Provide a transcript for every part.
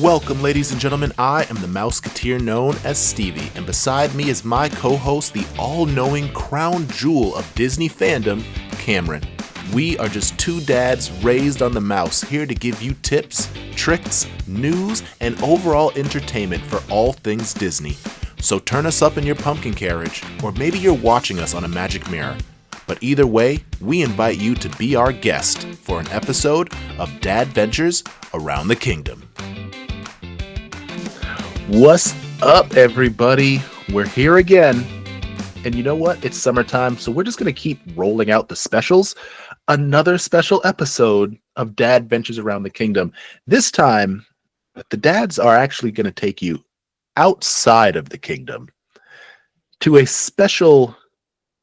Welcome, ladies and gentlemen. I am the Mouseketeer known as Stevie, and beside me is my co-host, the all-knowing crown jewel of Disney fandom, Cameron. We are just two dads raised on the mouse, here to give you tips, tricks, news, and overall entertainment for all things Disney. So turn us up in your pumpkin carriage, or maybe you're watching us on a magic mirror. But either way, we invite you to be our guest for an episode of Dadventures Around the Kingdom. What's up, everybody? We're here again. And you know what? It's summertime, so we're just going to keep rolling out the specials. Another special episode of Dadventures Around the Kingdom. This time, the dads are actually going to take you outside of the kingdom to a special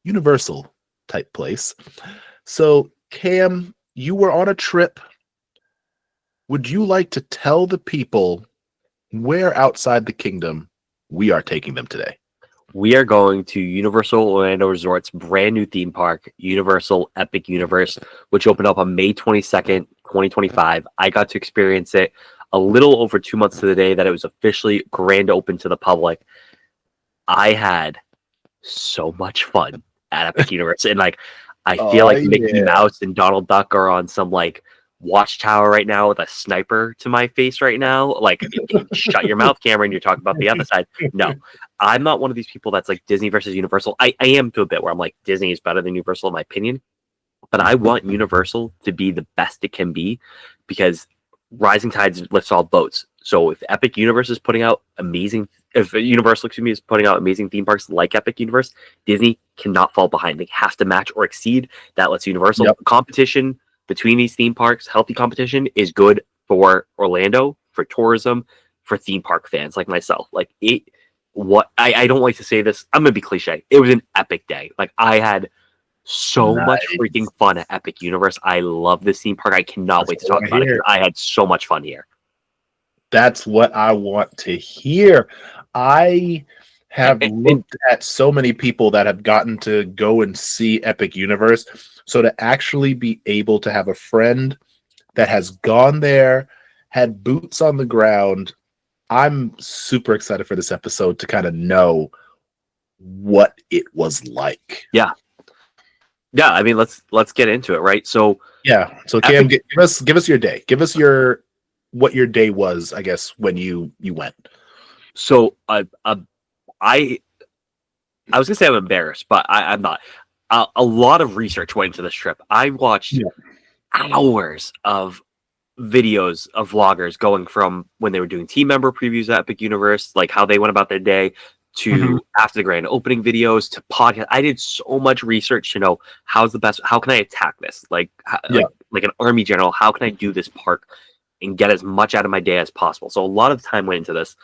Universal type place. So, Cam, you were on a trip. Would you like to tell the people where outside the kingdom we are taking them today? We are going to Universal Orlando Resort's brand new theme park, Universal Epic Universe, which opened up on May 22nd, 2025. I got to experience it a little over 2 months to the day that it was officially grand open to the public. I had so much fun at Epic Universe. And I feel like Mickey Mouse and Donald Duck are on some watchtower right now with a sniper to my face right now. Shut your mouth, Cameron. You're talking about the other side. No, I'm not one of these people that's like Disney versus Universal. I am to a bit where I'm like, Disney is better than Universal in my opinion. But I want Universal to be the best it can be because rising tides lifts all boats. So if Universal is putting out amazing theme parks like Epic Universe, Disney cannot fall behind. They have to match or exceed. That lets Universal competition between these theme parks, healthy competition is good for Orlando, for tourism, for theme park fans like myself. I don't like to say this. I'm gonna be cliche. It was an epic day. I had so much freaking fun at Epic Universe. I love this theme park. I cannot wait to talk about it because I had so much fun here. That's what I want to hear. I have looked at so many people that have gotten to go and see Epic Universe. So to actually be able to have a friend that has gone there, had boots on the ground, I'm super excited for this episode to kind of know what it was like. Yeah. I mean, let's get into it, right? So yeah. So Cam, give us your day. Give us what your day was, I guess, when you went. So I was gonna say I'm embarrassed, but I'm not. A lot of research went into this trip. I watched hours of videos of vloggers going from when they were doing team member previews at Epic Universe, like how they went about their day, to after the grand opening videos, to podcast. I did so much research to know how can I attack this? Like an army general, how can I do this park and get as much out of my day as possible? So a lot of time went into this.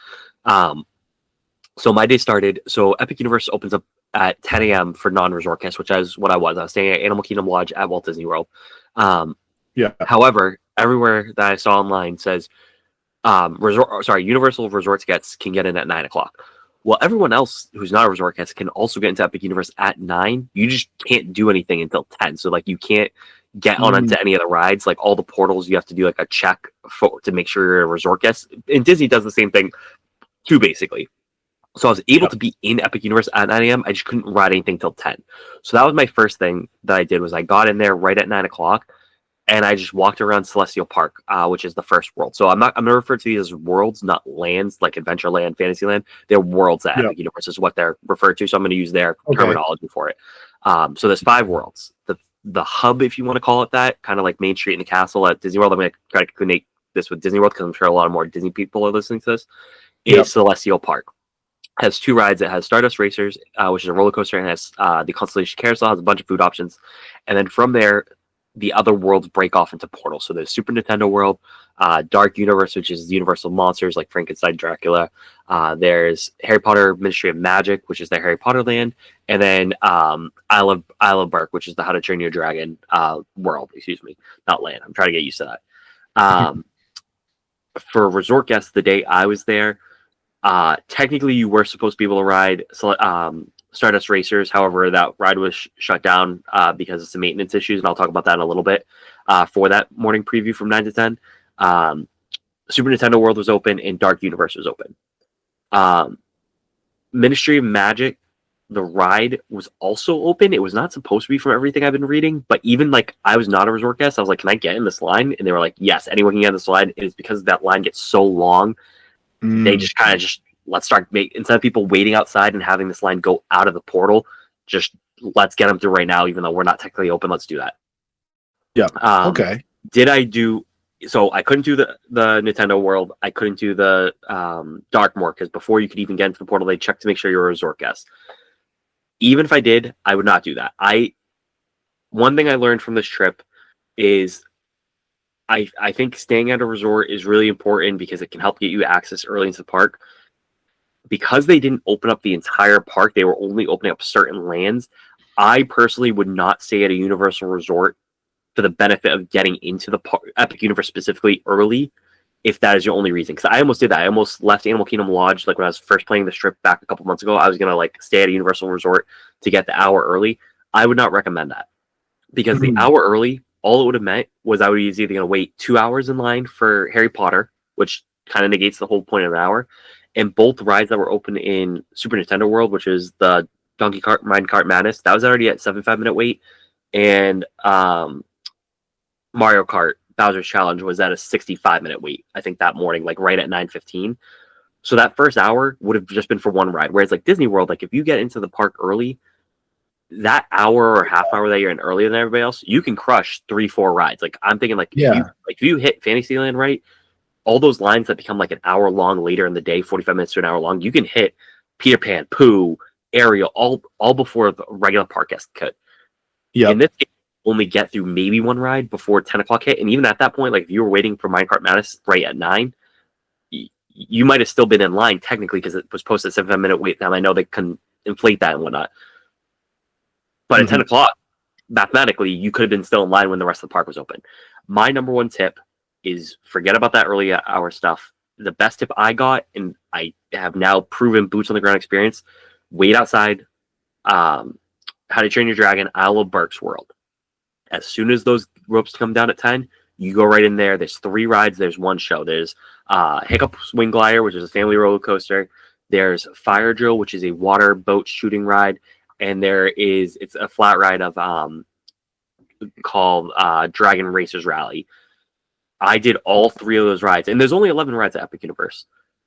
So my day started. So Epic Universe opens up at 10 a.m. for non-resort guests, which is what I was. I was staying at Animal Kingdom Lodge at Walt Disney World. However, everywhere that I saw online says Universal Resorts guests can get in at 9 o'clock. Well, everyone else who's not a resort guest can also get into Epic Universe at 9. You just can't do anything until 10. So you can't get onto any of the rides. All the portals, you have to do a check to make sure you're a resort guest. And Disney does the same thing too, basically. So I was able to be in Epic Universe at 9 a.m. I just couldn't ride anything till 10. So that was my first thing that I did was I got in there right at 9 o'clock and I just walked around Celestial Park, which is the first world. So I'm going to refer to these as worlds, not lands like Adventureland, Fantasyland. They're worlds at Epic Universe is what they're referred to. So I'm going to use their terminology for it. So there's 5 worlds. The hub, if you want to call it that, kind of like Main Street and the castle at Disney World. I'm going to try to connect this with Disney World because I'm sure a lot of more Disney people are listening to this. Is Celestial Park. Has 2 rides. It has Stardust Racers, which is a roller coaster, and has the Constellation Carousel, has a bunch of food options. And then from there, the other worlds break off into portals. So there's Super Nintendo World, Dark Universe, which is the Universal monsters like Frankenstein, Dracula. There's Harry Potter Ministry of Magic, which is the Harry Potter land. And then Isle of Berk, which is the How to Train Your Dragon world. Excuse me, not land. I'm trying to get used to that. For resort guests, the day I was there, technically you were supposed to be able to ride Stardust Racers. However, that ride was shut down because of some maintenance issues, and I'll talk about that in a little bit for that morning preview from 9 to 10. Super Nintendo World was open, and Dark Universe was open. Ministry of Magic, the ride was also open. It was not supposed to be, from everything I've been reading, but even like I was not a resort guest. I was like, "Can I get in this line?" And they were like, "Yes, anyone can get in this line." It is because that line gets so long. They just kind of let's start instead of people waiting outside and having this line go out of the portal, just let's get them through right now, even though we're not technically open. Let's do that. Yeah. Okay. Did I do? So I couldn't do the Nintendo World. I couldn't do the Darkmoor, because before you could even get into the portal, they check to make sure you're a resort guest. Even if I did, I would not do that. One thing I learned from this trip is I think staying at a resort is really important because it can help get you access early into the park. Because they didn't open up the entire park, they were only opening up certain lands. I personally would not stay at a Universal Resort for the benefit of getting into the Epic Universe specifically early, if that is your only reason. Because I almost did that. I almost left Animal Kingdom Lodge, like when I was first playing this trip back a couple months ago. I was going to like stay at a Universal Resort to get the hour early. I would not recommend that, because the hour early, all it would have meant was I would be either going to wait 2 hours in line for Harry Potter, which kind of negates the whole point of an hour. And both rides that were open in Super Nintendo World, which is the Donkey Kart Minecart Madness, that was already at 75-minute wait. And Mario Kart Bowser's Challenge was at a 65-minute wait, I think, that morning, like right at 9:15. So that first hour would have just been for one ride. Whereas like Disney World, like if you get into the park early, that hour or half hour that you're in earlier than everybody else, you can crush 3-4 rides. Like I'm thinking, like if you hit Fantasyland right, all those lines that become like an hour long later in the day, 45 minutes to an hour long, you can hit Peter Pan, Pooh, Ariel, all before the regular park guest could. Yeah. In this game, only get through maybe one ride before 10 o'clock hit. And even at that point, like if you were waiting for Minecart Madness right at 9, you might have still been in line technically, because it was posted 7-minute wait time. I know they can inflate that and whatnot. But at 10 o'clock, mathematically, you could have been still in line when the rest of the park was open. My number one tip is forget about that early hour stuff. The best tip I got, and I have now proven boots on the ground experience, wait outside How to Train Your Dragon, Isle of Berk's World. As soon as those ropes come down at 10, you go right in there. There's 3 rides. There's one show. There's Hiccup Swing Glider, which is a family roller coaster. There's Fire Drill, which is a water boat shooting ride. And it's a flat ride of called Dragon Racers Rally. I did all 3 of those rides, and there's only 11 rides at Epic Universe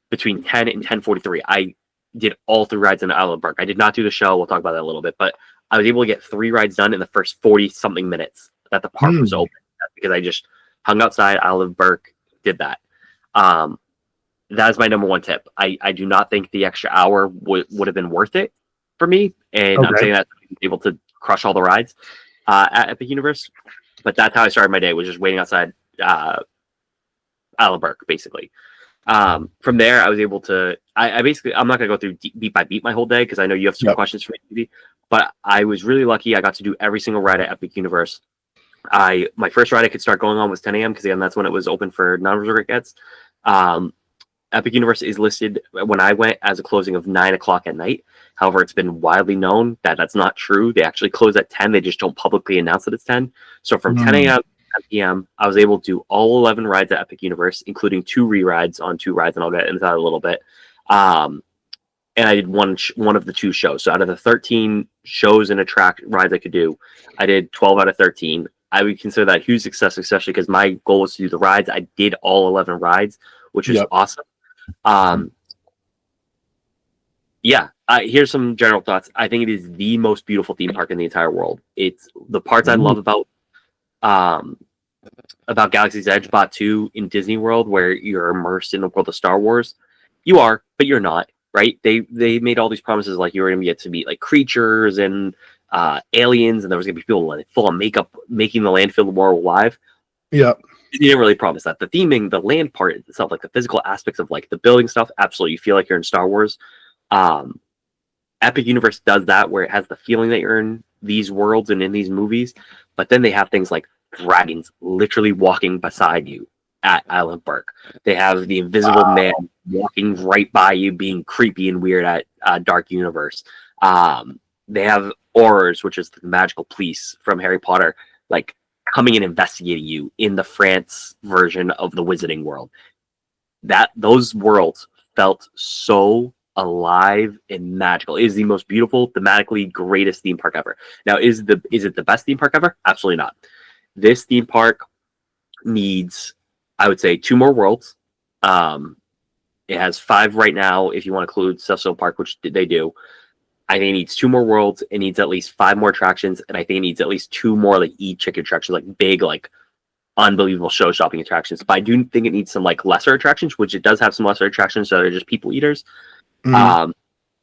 between 10 and 10:43. I did all 3 rides in Isle of Berk. I did not do the show. We'll talk about that a little bit, but I was able to get 3 rides done in the first 40 something minutes that the park was open. That's because I just hung outside Isle of Berk, did that. That is my number one tip. I do not think the extra hour would have been worth it for me, and I'm saying that to be able to crush all the rides at Epic Universe. But that's how I started my day, was just waiting outside Isle of Berk, basically. From there, I was able to. I basically, I'm not going to go through beat by beat my whole day, because I know you have some questions for me, but I was really lucky. I got to do every single ride at Epic Universe. My first ride I could start going on was 10 a.m. because again, that's when it was open for non-resort guests. Epic Universe is listed when I went as a closing of 9 o'clock at night. However, it's been widely known that that's not true. They actually close at 10. They just don't publicly announce that it's 10. So from 10 a.m. to 10 p.m., I was able to do all 11 rides at Epic Universe, including 2 re-rides on 2 rides, and I'll get into that a little bit. And I did one of the 2 shows. So out of the 13 shows and rides I could do, I did 12 out of 13. I would consider that a huge success, especially because my goal was to do the rides. I did all 11 rides, which is awesome. Here's some general thoughts. I think it is the most beautiful theme park in the entire world. It's the parts I love about Galaxy's Edge Bot 2 in Disney World, where you're immersed in the world of Star Wars. You are, but you're not, right? They made all these promises, like you were going to get to meet like creatures and aliens, and there was going to be people like full of makeup making the land feel more alive. Yeah. You didn't really promise that. The theming, the land part itself, like the physical aspects of like the building stuff, absolutely, you feel like you're in Star Wars. Epic Universe does that, where it has the feeling that you're in these worlds and in these movies, but then they have things like dragons literally walking beside you at Isle of Berk. They have the Invisible Man walking right by you, being creepy and weird at Dark Universe. They have Aurors, which is the magical police from Harry Potter, like coming and investigating you in the France version of the Wizarding World. those worlds felt so alive and magical. It is the most beautiful, thematically greatest theme park ever. Now, is it the best theme park ever? Absolutely not. This theme park needs, I would say, 2 more worlds. It has 5 right now, if you want to include Cecil Park, which they do. I think it needs 2 more worlds. It needs at least 5 more attractions, and I think it needs at least 2 more like e-ticket attractions, like big, like unbelievable show shopping attractions. But I do think it needs some like lesser attractions, which it does have some lesser attractions, so they're just people eaters. Mhm.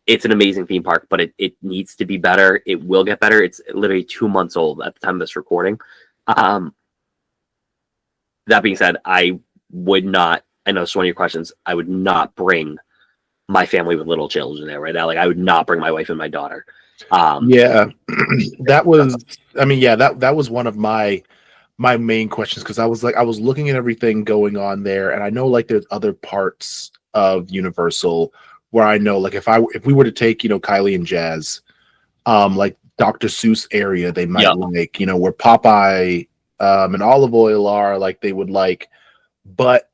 It's an amazing theme park, but it needs to be better. It will get better. It's literally 2 months old at the time of this recording. That being said, I would not. I know it's one of your questions. I would not bring my family with little children there right now. Like I would not bring my wife and my daughter. Yeah, that was. I mean, yeah, that was one of my main questions because I was looking at everything going on there, and I know like there's other parts of Universal where I know like if we were to take Kylie and Jazz, like Dr. Seuss area, they might like where Popeye and Olive Oil are, like they would like, but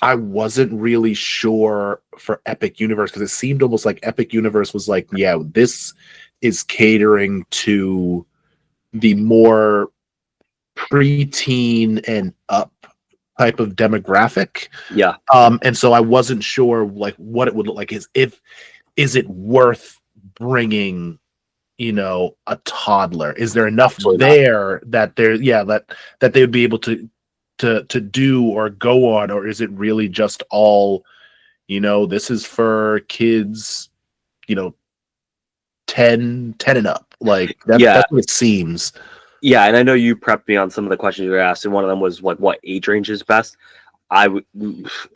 I wasn't really sure for Epic Universe because it seemed almost like Epic Universe was like, yeah, this is catering to the more preteen and up type of demographic. Yeah. And so I wasn't sure like what it would look like. Is it worth bringing, a toddler? Is there enough Absolutely there that there, that they would be able to do or go on, or is it really just all, this is for kids, 10 and up? Like that's what it seems. Yeah, and I know you prepped me on some of the questions you were asked, and one of them was like, what age range is best? I would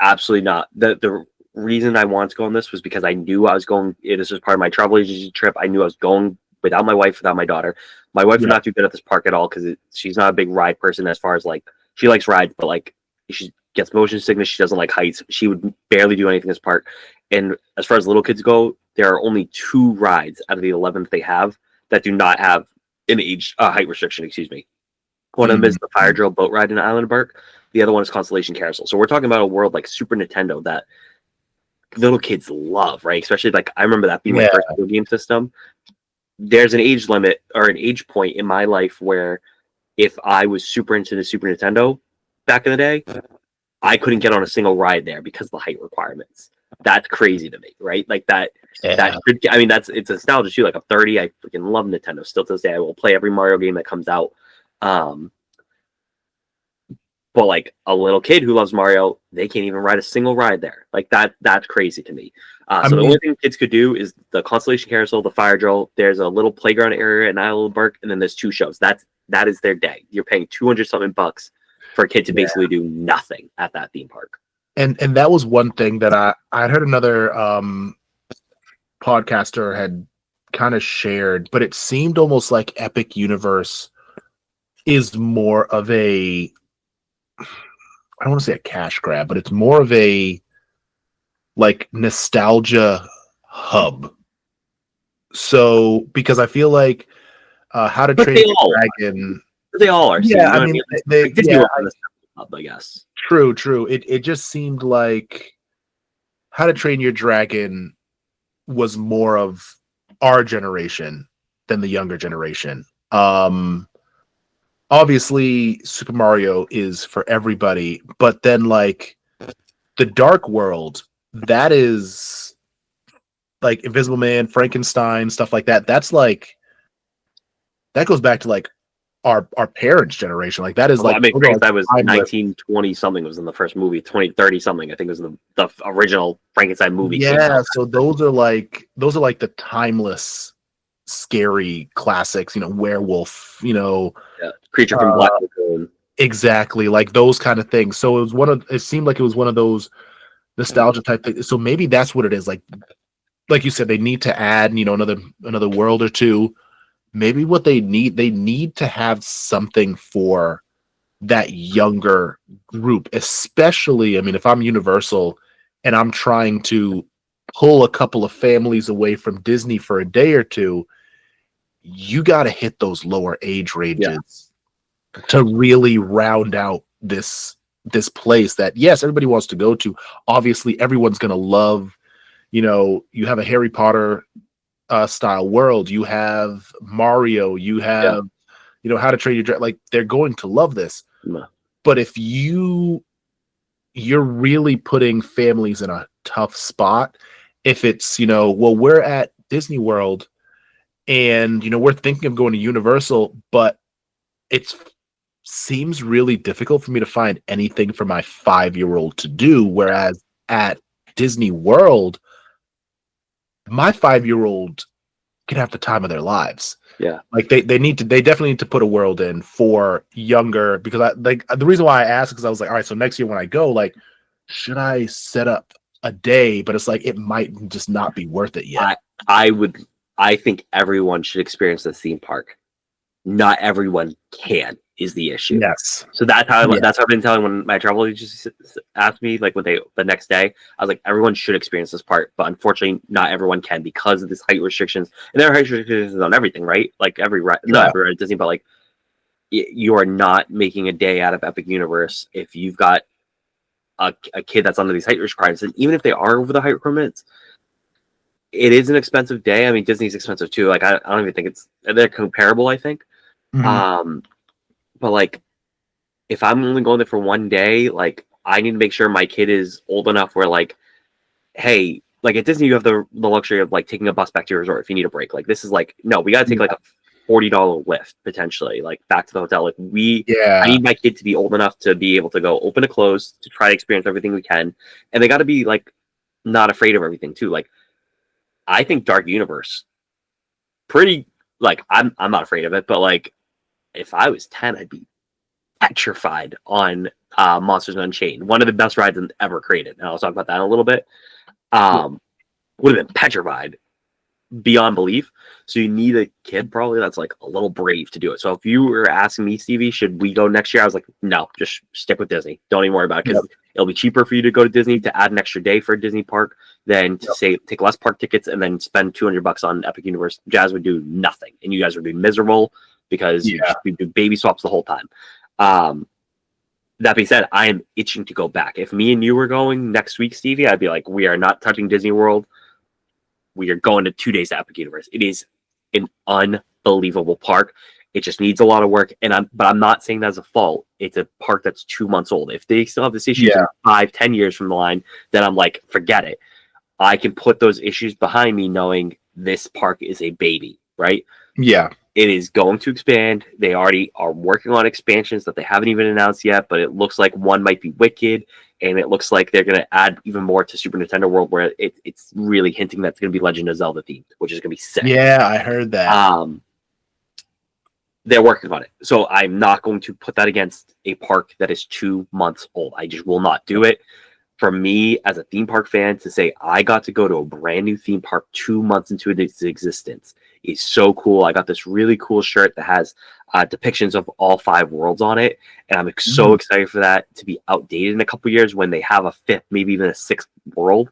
absolutely not. The reason I wanted to go on this was because I knew I was going. This was part of my travel agency trip. I knew I was going without my wife, without my daughter. My wife would not do good at this park at all because she's not a big ride person. As far as like, she likes rides, but like she gets motion sickness. She doesn't like heights. She would barely do anything in this park. And as far as little kids go, there are only 2 rides out of the 11 that they have that do not have an age height restriction. Excuse me. One of them is the Fire Drill boat ride in Island Park. The other one is Constellation Carousel. So we're talking about a world like Super Nintendo that little kids love, right? Especially like I remember that being my first video game system. There's an age limit or an age point in my life where if I was super into the Super Nintendo back in the day, I couldn't get on a single ride there because of the height requirements. That's crazy to me, right? Like that. Yeah. I mean, it's nostalgia too. Like I'm 30, I freaking love Nintendo. Still to this day, I will play every Mario game that comes out. But like a little kid who loves Mario, they can't even ride a single ride there. Like that's crazy to me. So the only thing kids could do is the Constellation Carousel, the Fire Drill. There's a little playground area in Island Park, and then there's 2 shows. That is their day. You're paying $200-something for a kid to basically do nothing at that theme park. And that was one thing that I heard another podcaster had kind of shared, but it seemed almost like Epic Universe is more of a, I don't want to say a cash grab, but it's more of a like nostalgia hub. So because I feel like How to Train Your Dragon, they all are. Yeah, I mean, I guess. True. It just seemed like How to Train Your Dragon was more of our generation than the younger generation. Obviously Super Mario is for everybody, but then like the Dark World, that is like Invisible Man, Frankenstein, stuff like that. That's like, that goes back to like our parents' generation. Like that is like, I mean, Frankenstein was 1920 something was in the first movie, 2030 something I think was in the original Frankenstein movie. Yeah, so those are like the timeless scary classics, werewolf, Creature from Black Lagoon. Exactly, like those kind of things. So it seemed like it was one of those nostalgia type things. So maybe that's what it is. Like you said, they need to add, another world or two. Maybe what they need to have something for that younger group, especially, I mean, if I'm Universal and I'm trying to pull a couple of families away from Disney for a day or two, you got to hit those lower age ranges to really round out this this place that, yes, everybody wants to go to. Obviously, everyone's gonna love. You have a Harry Potter style world. You have Mario. You Yeah. have How to Train Your Dragon. Like, they're going to love this. Mm. But if you're really putting families in a tough spot, if it's well, we're at Disney World and we're thinking of going to Universal, but it seems really difficult for me to find anything for my 5-year-old to do, whereas at Disney World, my 5-year-old can have the time of their lives. Yeah. Like, they definitely need to put a world in for younger, because the reason why I asked is because I was like, all right, so next year when I go, like, should I set up a day? But it's like, it might just not be worth it yet. I think everyone should experience the theme park. Not everyone can is the issue. Yes. So that's how I've been telling when my travel agents asked me, like, the next day, I was like, everyone should experience this part, but unfortunately not everyone can because of this height restrictions. And there are height restrictions on everything, right? Like not every at Disney, but like you are not making a day out of Epic Universe if you've got a kid that's under these height requirements. And even if they are over the height requirements, it is an expensive day. I mean, Disney's expensive too. Like, I don't even think they're comparable, I think. Mm-hmm. But like, if I'm only going there for one day, like, I need to make sure my kid is old enough where, like, hey, like at Disney, you have the luxury of like taking a bus back to your resort if you need a break. Like, this is like, no, we got to take like a $40 lift potentially, like, back to the hotel. Like, I need my kid to be old enough to be able to go open to close to try to experience everything we can, and they got to be like not afraid of everything too. Like, I think Dark Universe, pretty, like, I'm not afraid of it, but like, if I was 10, I'd be petrified on Monsters Unchained, one of the best rides ever created. And I'll talk about that in a little bit. Would have been petrified beyond belief. So you need a kid probably that's like a little brave to do it. So if you were asking me, Stevie, should we go next year? I was like, no, just stick with Disney. Don't even worry about it, because it'll be cheaper for you to go to Disney to add an extra day for a Disney park than to say take less park tickets and then spend $200 on Epic Universe. Jazz would do nothing, and you guys would be miserable because we do baby swaps the whole time. That being said, I am itching to go back. If me and you were going next week, Stevie, I'd be like, we are not touching Disney World. We are going to 2 days to Epic Universe. It is an unbelievable park. It just needs a lot of work. But I'm not saying that as a fault. It's a park that's 2 months old. If they still have this issue in 5-10 years from the line, then I'm like, forget it. I can put those issues behind me knowing this park is a baby, right? Yeah. It is going to expand. They already are working on expansions that they haven't even announced yet, but it looks like one might be Wicked, and it looks like they're going to add even more to Super Nintendo World, where it's really hinting that it's going to be Legend of Zelda themed, which is going to be sick. Yeah, I heard that. They're working on it. So I'm not going to put that against a park that is 2 months old. I just will not do it. For me, as a theme park fan, to say I got to go to a brand new theme park 2 months into its existence is so cool. I got this really cool shirt that has depictions of all 5 worlds on it, and I'm so excited for that to be outdated in a couple years when they have a 5th, maybe even a 6th world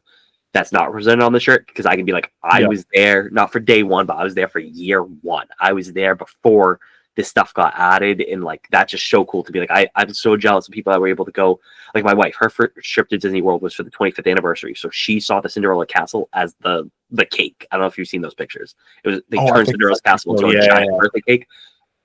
that's not represented on the shirt, because I can be like, I was there, not for day 1, but I was there for year 1. I was there before this stuff got added, and like, that's just so cool to be like, I'm so jealous of people that were able to go. Like my wife, her first trip to Disney World was for the 25th anniversary, so she saw the Cinderella Castle as the cake. I don't know if you've seen those pictures. They turned Cinderella's castle into a giant birthday cake.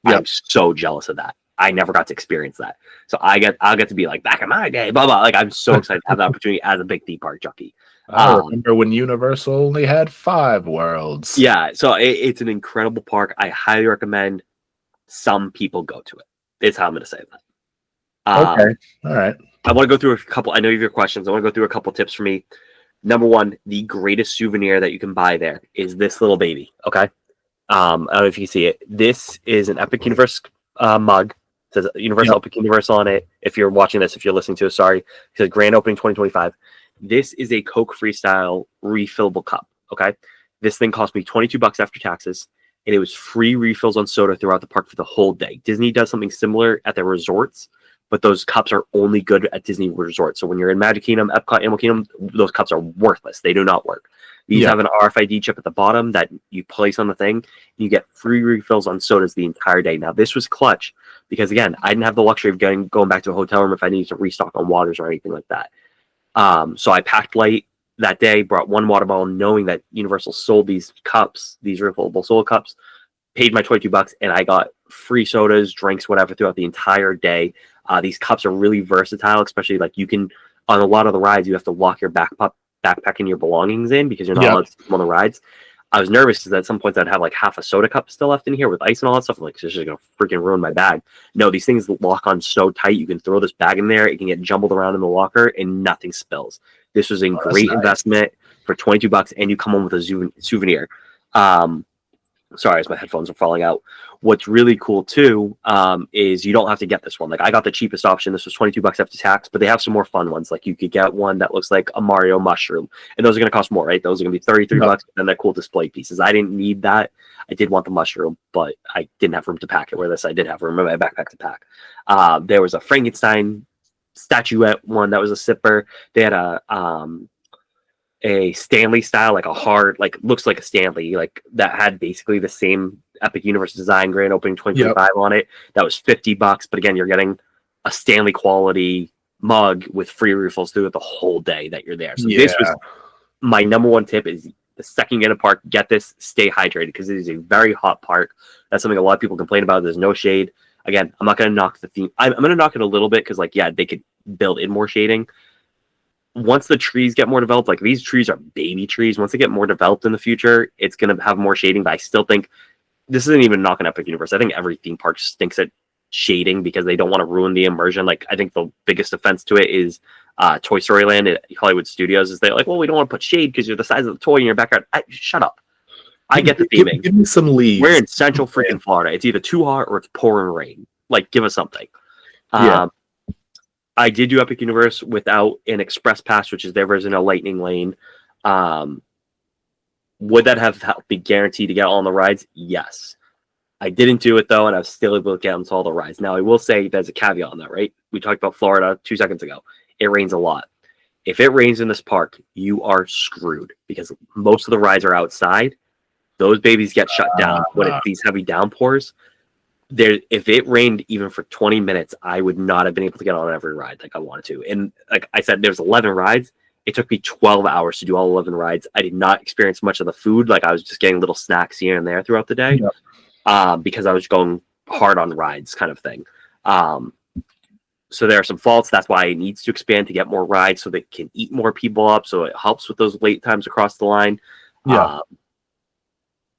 I'm so jealous of that. I never got to experience that, so I'll get to be like, back in my day, blah blah. Like, I'm so excited to have the opportunity as a big theme park junkie. I remember when Universal only had 5 worlds. Yeah, so it's an incredible park. I highly recommend some people go to it. It's how I'm going to say that. Okay. All right. I want to go through a couple. I know you have your questions. I want to go through a couple tips for me. Number one, the greatest souvenir that you can buy there is this little baby. Okay. I don't know if you can see it. This is an Epic Universe mug. It says Universal Epic Universe on it. If you're watching this, if you're listening to it, sorry. It says Grand Opening 2025. This is a Coke Freestyle refillable cup. Okay. This thing cost me $22 after taxes, and it was free refills on soda throughout the park for the whole day. Disney does something similar at their resorts, but those cups are only good at Disney Resort. So when you're in Magic Kingdom, Epcot, Animal Kingdom, those cups are worthless. They do not work. These have an RFID chip at the bottom that you place on the thing. You get free refills on sodas the entire day. Now, this was clutch because, again, I didn't have the luxury of going back to a hotel room if I needed to restock on waters or anything like that. So I packed light that day, brought one water bottle, knowing that Universal sold these cups, these refillable soda cups, paid my $22, and I got free sodas, drinks, whatever, throughout the entire day. These cups are really versatile, especially like you can, on a lot of the rides, you have to lock your backpack and your belongings in because you're not allowed to take them on the rides. I was nervous because at some points I'd have like half a soda cup still left in here with ice and all that stuff. I'm like, this is going to freaking ruin my bag. No, these things lock on so tight. You can throw this bag in there. It can get jumbled around in the locker and nothing spills. This was a great investment for $22 and you come home with a souvenir. Sorry, as my headphones are falling out. What's really cool too is you don't have to get this one. Like I got the cheapest option. This was $22 after tax, but they have some more fun ones. Like you could get one that looks like a Mario mushroom, and those are going to cost more, right? Those are going to be $33, and they're cool display pieces. I didn't need that. I did want the mushroom, but I didn't have room to pack it. Where this, I did have room in my backpack to pack. There was a Frankenstein statuette one that was a sipper. They had a Stanley style, like a hard, like looks like a Stanley, like that had basically the same Epic Universe design, grand opening 2025 on it. That was $50, but again, you're getting a Stanley quality mug with free refills through it the whole day that you're there. So this was my number one tip: is the second you get in a park, get this, stay hydrated because it is a very hot park. That's something a lot of people complain about. There's no shade. Again, I'm not going to knock the theme. I'm going to knock it a little bit because, like, yeah, they could build in more shading. Once the trees get more developed, like these trees are baby trees. Once they get more developed in the future, it's going to have more shading. But I still think this isn't even knocking Epic Universe. I think every theme park stinks at shading because they don't want to ruin the immersion. Like I think the biggest offense to it is Toy Story Land at Hollywood Studios. Is they're like, well, we don't want to put shade because you're the size of the toy in your backyard. Shut up. I get the theming. Give me some leaves. We're in Central freaking Florida. It's either too hot or it's pouring rain. Like, give us something. I did do Epic Universe without an express pass, which is their version of Lightning Lane. Would that have helped be guaranteed to get all on the rides? Yes. I didn't do it, though, and I was still able to get onto all the rides. Now, I will say there's a caveat on that, right? We talked about Florida 2 seconds ago. It rains a lot. If it rains in this park, you are screwed because most of the rides are outside. Those babies get shut down when it's these heavy downpours. If it rained even for 20 minutes, I would not have been able to get on every ride like I wanted to. And like I said, there's 11 rides. It took me 12 hours to do all 11 rides. I did not experience much of the food. Like I was just getting little snacks here and there throughout the day because I was going hard on rides kind of thing. So there are some faults. That's why it needs to expand to get more rides so they can eat more people up. So it helps with those wait times across the line.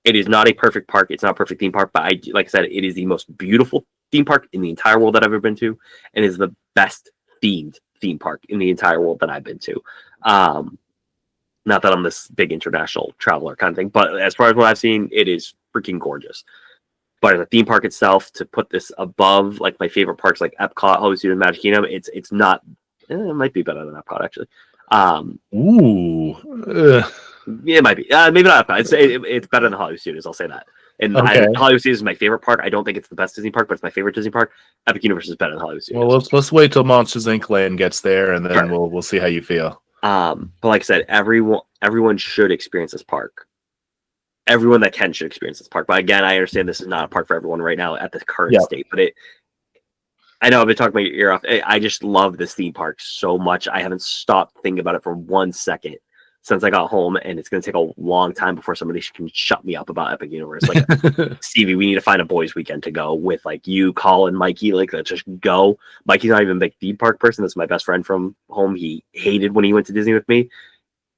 It is not a perfect park. It's not a perfect theme park, but like I said, it is the most beautiful theme park in the entire world that I've ever been to, and is the best themed theme park in the entire world that I've been to. Not that I'm this big international traveler kind of thing, but as far as what I've seen, it is freaking gorgeous. But as a theme park itself, to put this above like my favorite parks like Epcot, Hollywood Studios, Magic Kingdom, it's not. It might be better than Epcot actually. Yeah, it might be. Maybe not Epcot. It's better than Hollywood Studios. I'll say that. And Hollywood Studios is my favorite park. I don't think it's the best Disney park, but it's my favorite Disney park. Epic Universe is better than Hollywood Studios. Well, let's wait till Monsters Inc. Land gets there, and then we'll see how you feel. But like I said, everyone should experience this park. Everyone that can should experience this park. But again, I understand this is not a park for everyone right now at the current state. But I know I've been talking my ear off. I just love this theme park so much. I haven't stopped thinking about it for 1 second since I got home, and it's going to take a long time before somebody can shut me up about Epic Universe. Like, Stevie, we need to find a boys' weekend to go with, like, you, Colin, Mikey. Like, let's just go. Mikey's not even a big theme park person. That's my best friend from home. He hated when he went to Disney with me.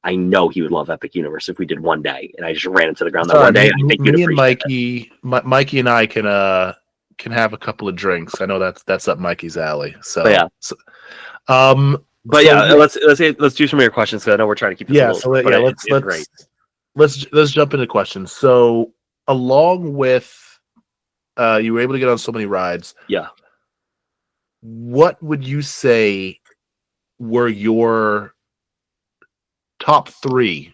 I know he would love Epic Universe if we did one day, and I just ran him to the ground that one day. I think me and Mikey and I can have a couple of drinks. I know that's up Mikey's alley. So let's do some of your questions because I know we're trying to keep this let's jump into questions. So along with you were able to get on so many rides. Yeah. What would you say were your top 3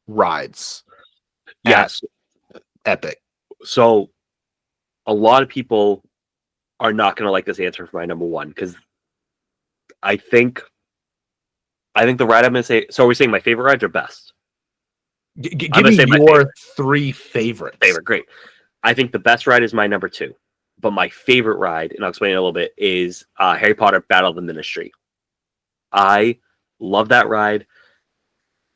rides? Yes. Epic. So a lot of people are not going to like this answer for my number 1 because I think the ride I'm gonna say. So are we saying my favorite rides or best? I'm Give gonna me say my your three favorites. favorite. Great. I think the best ride is my number 2, but my favorite ride, and I'll explain it a little bit, is Harry Potter Battle of the Ministry. I love that ride.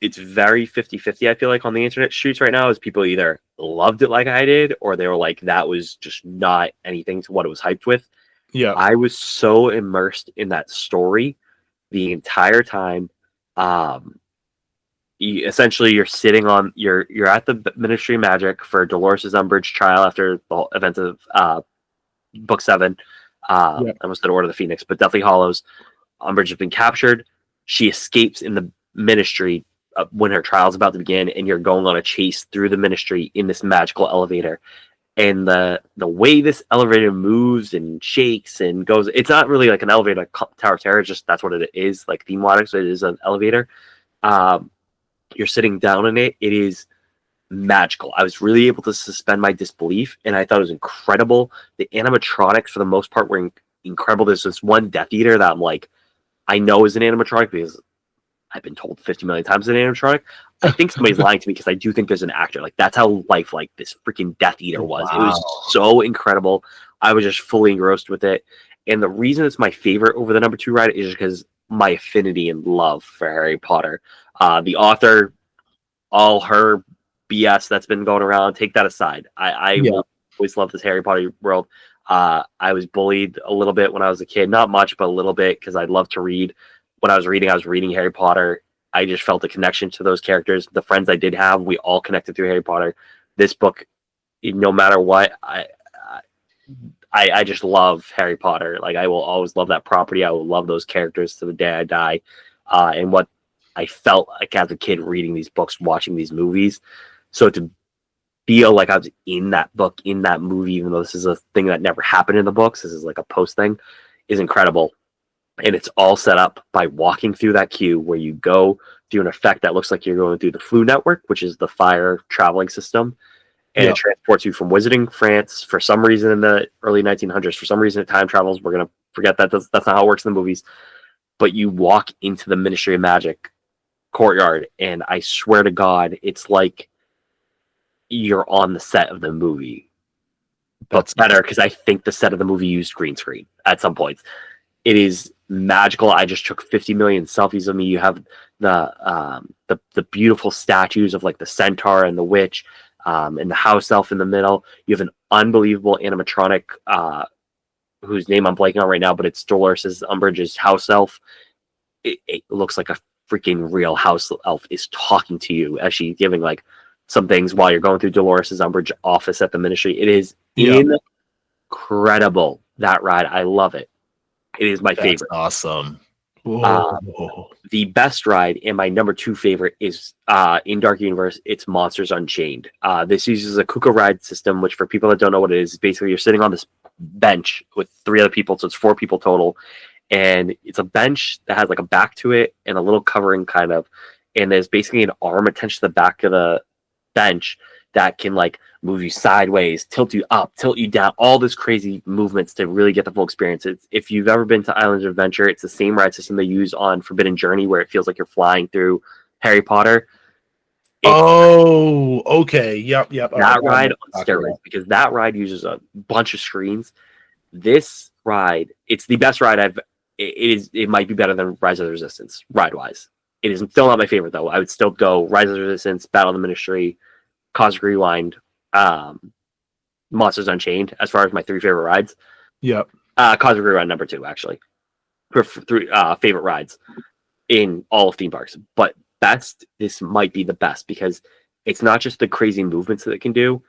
It's very 50-50, I feel like, on the internet streets right now, is people either loved it like I did, or they were like, that was just not anything to what it was hyped with. Yeah. I was so immersed in that story the entire time. Essentially, you're sitting on you're at the Ministry of Magic for Dolores Umbridge trial after the events of Book 7. I almost said Order of the Phoenix, but Deathly Hallows. Umbridge has been captured. She escapes in the Ministry when her trial's about to begin, and you're going on a chase through the Ministry in this magical elevator. And the way this elevator moves and shakes and goes, it's not really like an elevator like Tower of Terror. It's just that's what it is, like theme-wise. So it is an elevator. You're sitting down in it. It is magical. I was really able to suspend my disbelief, and I thought it was incredible. The animatronics, for the most part, were incredible. There's this one Death Eater that I'm like, I know is an animatronic because I've been told 50 million times an animatronic. I think somebody's lying to me because I do think there's an actor. Like, that's how lifelike this freaking Death Eater was. Wow. It was so incredible. I was just fully engrossed with it. And the reason it's my favorite over the number 2 ride is because my affinity and love for Harry Potter. The author, all her BS that's been going around, take that aside. I will always love this Harry Potter world. I was bullied a little bit when I was a kid. Not much, but a little bit, because I love to read. When I was reading Harry Potter. I just felt a connection to those characters. The friends I did have, we all connected through Harry Potter. This book, no matter what, I just love Harry Potter. Like, I will always love that property. I will love those characters to the day I die. And what I felt like as a kid reading these books, watching these movies. So to feel like I was in that book, in that movie, even though this is a thing that never happened in the books, this is like a post thing, is incredible. And it's all set up by walking through that queue where you go through an effect that looks like you're going through the Flu Network, which is the fire traveling system. And it transports you from Wizarding France for some reason in the early 1900s. For some reason, it time travels. We're going to forget that. That's not how it works in the movies. But you walk into the Ministry of Magic courtyard, and I swear to God, it's like you're on the set of the movie. But better, because I think the set of the movie used green screen at some points. It is magical. I just took 50 million selfies of me. You have the beautiful statues of like the centaur and the witch, and the house elf in the middle. You have an unbelievable animatronic whose name I'm blanking on right now, but it's Dolores Umbridge's house elf. It looks like a freaking real house elf is talking to you as she's giving like some things while you're going through Dolores Umbridge office at the Ministry. It is incredible, that ride. I love it. It is my favorite. Awesome. The best ride and my number 2 favorite is in Dark Universe. It's Monsters Unchained. This uses a Kuka ride system, which for people that don't know what it is, basically you're sitting on this bench with 3 other people, so it's 4 people total. And it's a bench that has like a back to it and a little covering kind of. And there's basically an arm attached to the back of the bench that can like move you sideways, tilt you up, tilt you down, all this crazy movements to really get the full experience. If you've ever been to Islands of Adventure, it's the same ride system they use on Forbidden Journey, where it feels like you're flying through Harry Potter. Okay. Yep. That ride on steroids, because that ride uses a bunch of screens. This ride, it's the best ride it might be better than Rise of the Resistance, ride-wise. It is still not my favorite, though. I would still go Rise of the Resistance, Battle of the Ministry, Cosmic Rewind, Monsters Unchained, as far as my 3 favorite rides. Yep. Cosmic Rewind number 2, actually. For 3 favorite rides in all of theme parks. But this might be the best, because it's not just the crazy movements that it can do.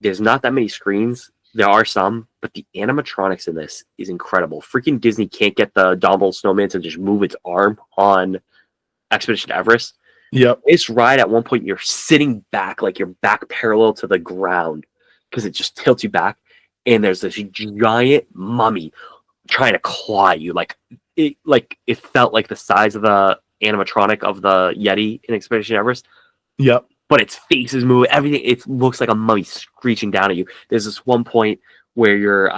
There's not that many screens. There are some, but the animatronics in this is incredible. Freaking Disney can't get the Donald Snowman to just move its arm on Expedition Everest. Yep. This ride, at one point, you're sitting back, like your back parallel to the ground, because it just tilts you back. And there's this giant mummy trying to claw you. It felt like the size of the animatronic of the Yeti in Expedition Everest. Yep. But its face is moving. Everything. It looks like a mummy screeching down at you. There's this one point where you're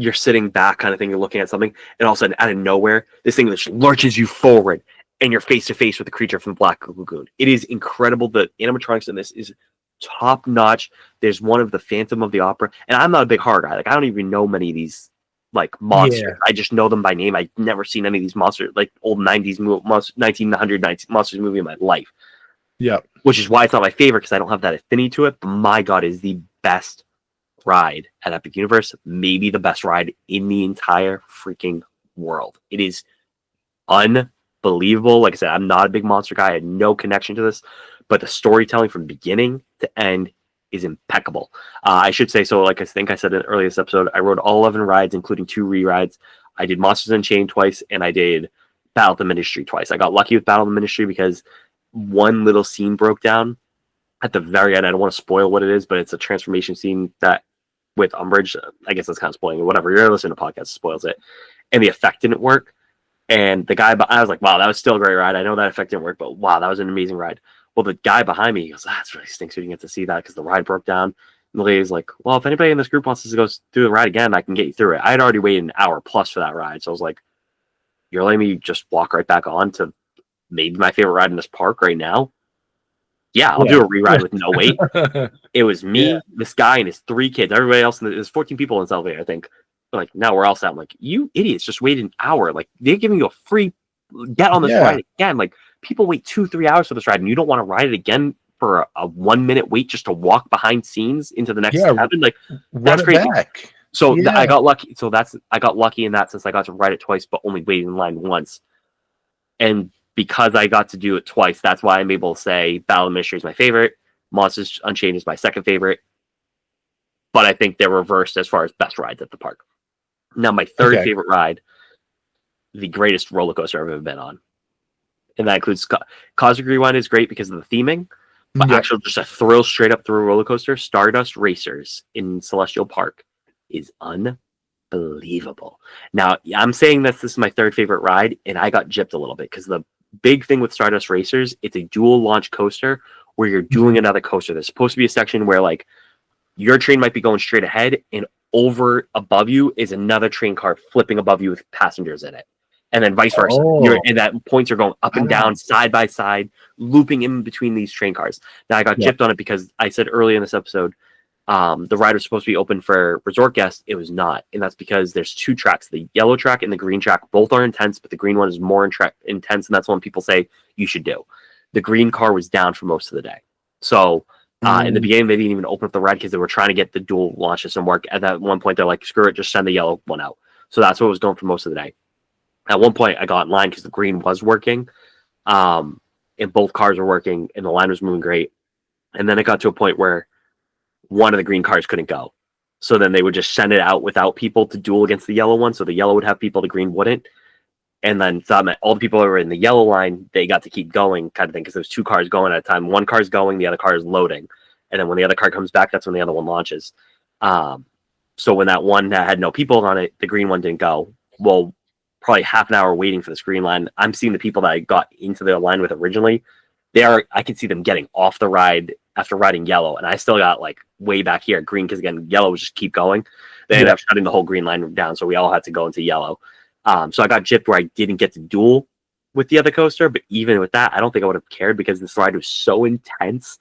you're sitting back kind of thing, you're looking at something, and all of a sudden, out of nowhere, this thing just lurches you forward, and you're face to face with the creature from the Black Lagoon. It is incredible. The animatronics in this is top notch. There's one of the Phantom of the Opera, and I'm not a big horror guy. Like, I don't even know many of these like monsters. Yeah. I just know them by name. I've never seen any of these monsters, like old 1900 monsters movie in my life. Yeah. Which is why it's not my favorite, because I don't have that affinity to it. But my God, is the best ride at Epic Universe, maybe the best ride in the entire freaking world. It is unbelievable. Like I said, I'm not a big monster guy. I had no connection to this, but the storytelling from beginning to end is impeccable. I should say, so like I think I said in the earliest episode, I rode all 11 rides, including 2 re-rides. I did Monsters Unchained twice, and I did Battle of the Ministry twice. I got lucky with Battle of the Ministry because one little scene broke down at the very end. I don't want to spoil what it is, but it's a transformation scene that with Umbridge, I guess that's kind of spoiling it. Whatever, you're listening to podcasts, spoils it. And the effect didn't work. And the guy, I was like, wow, that was still a great ride. I know that effect didn't work, but wow, that was an amazing ride. Well, the guy behind me, he goes, that's really stinks. We didn't get to see that because the ride broke down. And the lady's like, well, if anybody in this group wants to go do the ride again, I can get you through it. I had already waited an hour plus for that ride. So I was like, you're letting me just walk right back on to maybe my favorite ride in this park right now? Yeah, I'll do a re-ride with no wait. It was me, this guy, and his 3 kids. Everybody else, there's 14 people in this elevator, I think. Like, now we're all set. I'm like, you idiots, just waited an hour. Like, they're giving you a free get on this ride again. Like, people wait 2-3 hours for this ride, and you don't want to ride it again for a 1 minute wait just to walk behind scenes into the next cabin. Like, that's crazy. Back. So I got lucky. So I got lucky in that sense. I got to ride it twice, but only waited in line once. And because I got to do it twice, that's why I'm able to say Battle of the Ministry is my favorite. Monsters Unchained is my second favorite. But I think they're reversed as far as best rides at the park. Now, my third favorite ride, the greatest roller coaster I've ever been on. And that includes Cosmic Rewind is great because of the theming. But actually just a thrill straight up through a roller coaster, Stardust Racers in Celestial Park is unbelievable. Now, I'm saying this is my third favorite ride, and I got gypped a little bit because the big thing with Stardust Racers, it's a dual launch coaster where you're doing another coaster. There's supposed to be a section where like your train might be going straight ahead, and over above you is another train car flipping above you with passengers in it. And then vice versa. And that points are going up and down, side by side, looping in between these train cars. Now, I got gypped on it because I said earlier in this episode, the ride was supposed to be open for resort guests. It was not. And that's because there's 2 tracks, the yellow track and the green track. Both are intense, but the green one is more intense. And that's one people say you should do. The green car was down for most of the day. So in the beginning, they didn't even open up the ride because they were trying to get the dual launch system work. At that one point, they're like, screw it, just send the yellow one out. So that's what was going for most of the day. At one point, I got in line because the green was working, and both cars were working, and the line was moving great. And then it got to a point where one of the green cars couldn't go. So then they would just send it out without people to duel against the yellow one. So the yellow would have people, the green wouldn't. And then so that meant all the people that were in the yellow line, they got to keep going kind of thing because there's 2 cars going at a time. One car's going, the other car is loading. And then when the other car comes back, that's when the other one launches. So when that one that had no people on it, the green one didn't go. Well, probably half an hour waiting for this green line. I'm seeing the people that I got into the line with originally. I could see them getting off the ride after riding yellow, and I still got like way back here green because again yellow was just keep going. They ended up shutting the whole green line down, so we all had to go into yellow. So I got gypped where I didn't get to duel with the other coaster, but even with that, I don't think I would have cared because this ride was so intense.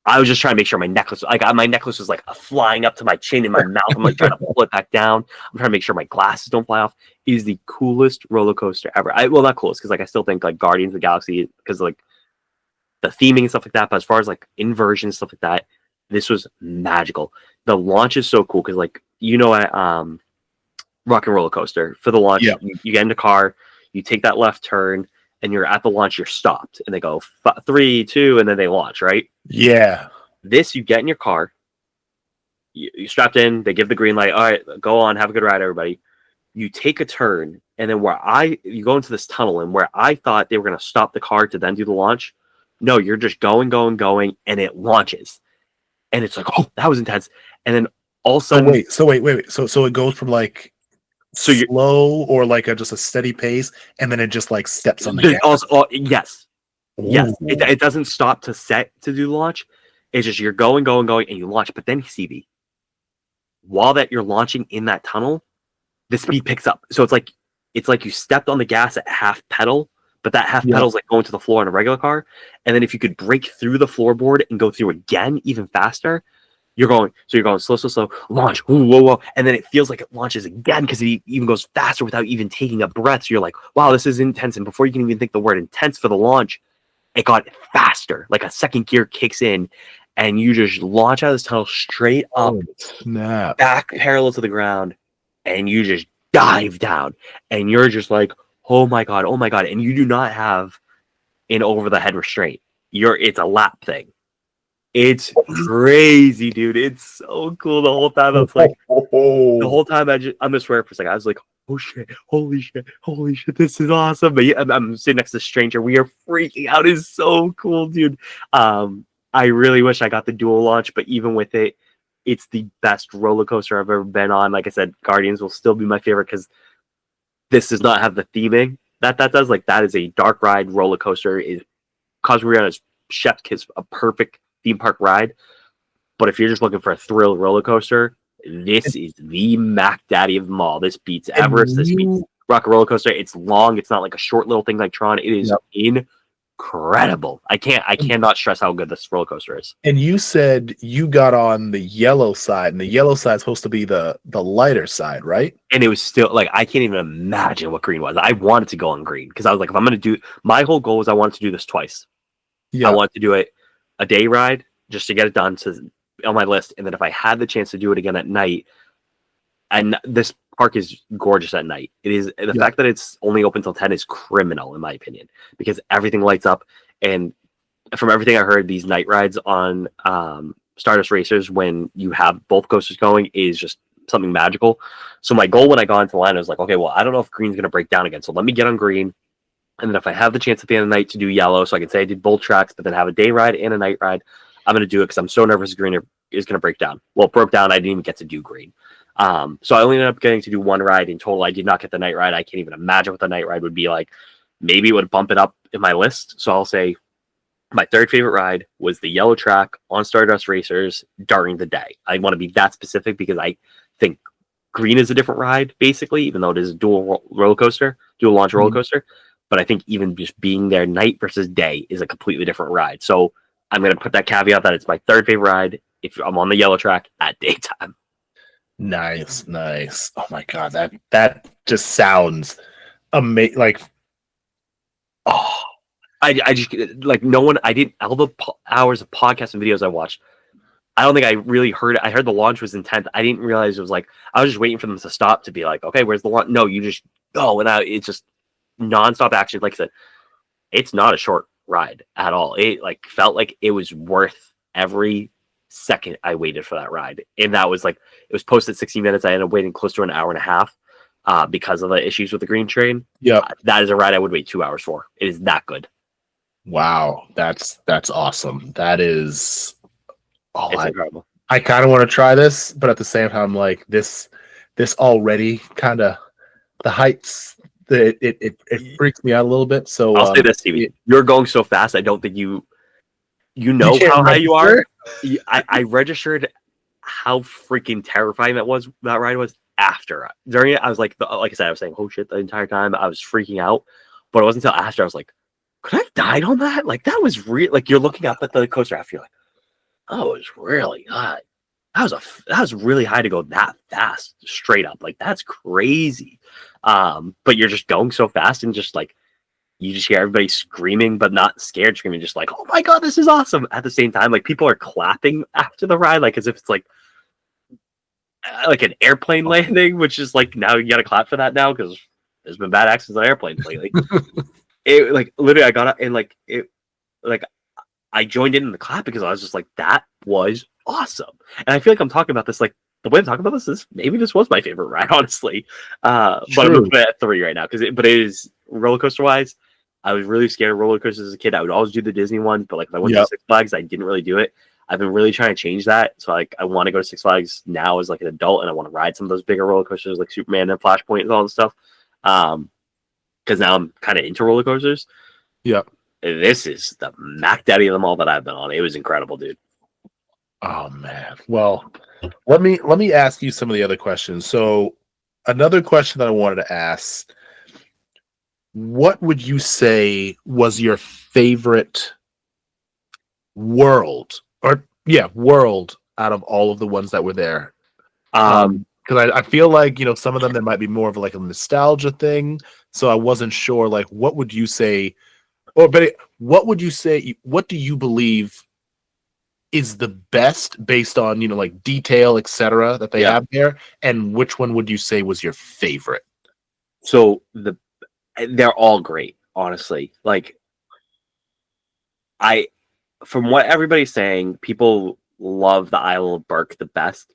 I was just trying to make sure my necklace, my necklace was like flying up to my chin and my mouth. I'm like trying to pull it back down. I'm trying to make sure my glasses don't fly off. It is the coolest roller coaster ever. Well, not coolest because like I still think like Guardians of the Galaxy because like the theming and stuff like that. But as far as like inversion stuff like that, this was magical. The launch is so cool because like at Rock and Roller Coaster for the launch, you get in the car, you take that left turn, and you're at the launch. You're stopped, and they go 3, 2, and then they launch. Right? Yeah. This you get in your car, you strapped in. They give the green light. All right, go on, have a good ride, everybody. You take a turn, and then you go into this tunnel, and where I thought they were going to stop the car to then do the launch. No, you're just going, and it launches. And it's like, oh, that was intense. And then all of a sudden... wait. So it goes from like slow or like just a steady pace, and then it just like steps on the gas. Yes. Yes. It doesn't stop to set to do the launch. It's just you're going, and you launch. But then, CB, while that you're launching in that tunnel, the speed picks up. So it's like you stepped on the gas at half pedal, but that half pedal is like going to the floor in a regular car. And then if you could break through the floorboard and go through again even faster, you're going slow, slow, slow, launch, whoa, whoa, whoa. And then it feels like it launches again because it even goes faster without even taking a breath. So you're like, wow, this is intense. And before you can even think the word intense for the launch, it got faster. Like a second gear kicks in and you just launch out of this tunnel straight up, snap, back parallel to the ground, and you just dive down. And you're just like, oh my God. And you do not have an over the head restraint. It's a lap thing. It's crazy, dude. It's so cool. The whole time I was like, I'm gonna swear for a second. I was like, oh shit, holy shit, this is awesome. But yeah, I'm sitting next to a stranger. We are freaking out. It's so cool, dude. I really wish I got the dual launch, but even with it, it's the best roller coaster I've ever been on. Like I said, Guardians will still be my favorite because this does not have the theming that does. Like that is a dark ride roller coaster. Cosmic Rewind is chef's kiss, a perfect theme park ride. But if you're just looking for a thrill roller coaster, this is the Mac Daddy of them all. This beats Everest. This beats Rock Roller Coaster. It's long. It's not like a short little thing like Tron. It is incredible. I cannot stress how good this roller coaster is. And you said you got on the yellow side, and the yellow side is supposed to be the lighter side, right? And it was still like I can't even imagine what green was. I wanted to go on green because I was like, if I'm gonna do, my whole goal was I wanted to do this twice. I wanted to do it a day ride just to get it done on my list, and then if I had the chance to do it again at night, and this park is gorgeous at night. It is the fact that it's only open till 10 is criminal in my opinion because everything lights up, and from everything I heard, these night rides on Stardust Racers when you have both coasters going is just something magical. So my goal when I got into the line was like, okay, well, I don't know if green's gonna break down again, so let me get on green. And then if I have the chance at the end of the night to do yellow, so I can say I did both tracks, but then have a day ride and a night ride, I'm going to do it because I'm so nervous green is going to break down. Well, it broke down. I didn't even get to do green. So I only ended up getting to do one ride in total. I did not get the night ride. I can't even imagine what the night ride would be like. Maybe it would bump it up in my list. So I'll say my third favorite ride was the yellow track on Stardust Racers during the day. I want to be that specific because I think green is a different ride, basically, even though it is a dual launch roller coaster. But I think even just being there night versus day is a completely different ride. So I'm going to put that caveat that it's my third favorite ride if I'm on the yellow track at daytime. Nice. Oh my God, that just sounds amazing. Like, oh, I just like no one. I didn't all the hours of podcasts and videos I watched. I don't think I really heard it. I heard the launch was intense. I didn't realize it was like I was just waiting for them to stop to be like, okay, where's the launch? No, you just go and it's just nonstop action. Like I said, it's not a short ride at all. It like felt like it was worth every second I waited for that ride. And that was like it was posted 60 minutes. I ended up waiting close to an hour and a half because of the issues with the green train. That is a ride I would wait 2 hours for. It is that good. Wow, that's awesome. That is it's incredible. I kind of want to try this, but at the same time, like this already kind of the heights. It freaks me out a little bit. So I'll say this, Stevie. You're going so fast. I don't think you know how high you are. I registered how freaking terrifying that ride was after. During it, I was like I said, I was saying, oh shit, the entire time I was freaking out. But it wasn't until after I was like, could I have died on that? Like that was real. Like you're looking up at the coaster after, you're like, oh, it was really high. That was really high to go that fast, straight up. Like that's crazy. But you're just going so fast and just like you just hear everybody screaming, but not scared screaming, just like, oh my God, this is awesome. At the same time, like people are clapping after the ride, like as if it's like an airplane landing, which is like now you gotta clap for that now because there's been bad accidents on airplanes lately. It like literally I got up and like it like I joined in the clap because I was just like, that was awesome. And I feel like I'm talking about this like the way I'm talking about this is maybe this was my favorite ride, honestly. But I'm gonna put it at 3 right now but it is roller coaster wise. I was really scared of roller coasters as a kid. I would always do the Disney one, but like if I went to Six Flags, I didn't really do it. I've been really trying to change that. So like I want to go to Six Flags now as like an adult, and I want to ride some of those bigger roller coasters like Superman and Flashpoint and all this stuff. Because now I'm kind of into roller coasters. This is the Mac Daddy of them all that I've been on. It was incredible, dude. Oh man. Well, Let me ask you some of the other questions. So another question that I wanted to ask, what would you say was your favorite world, or yeah, world out of all of the ones that were there? Um, Because I feel like, some of them, there might be more of like a nostalgia thing. So I wasn't sure, like, what would you say, what would you say, what do you believe is the best based on, like detail, etc., that they yeah. have there? And which one would you say was your favorite? So they're all great, honestly. Like I, from what everybody's saying, people love the Isle of Burke the best.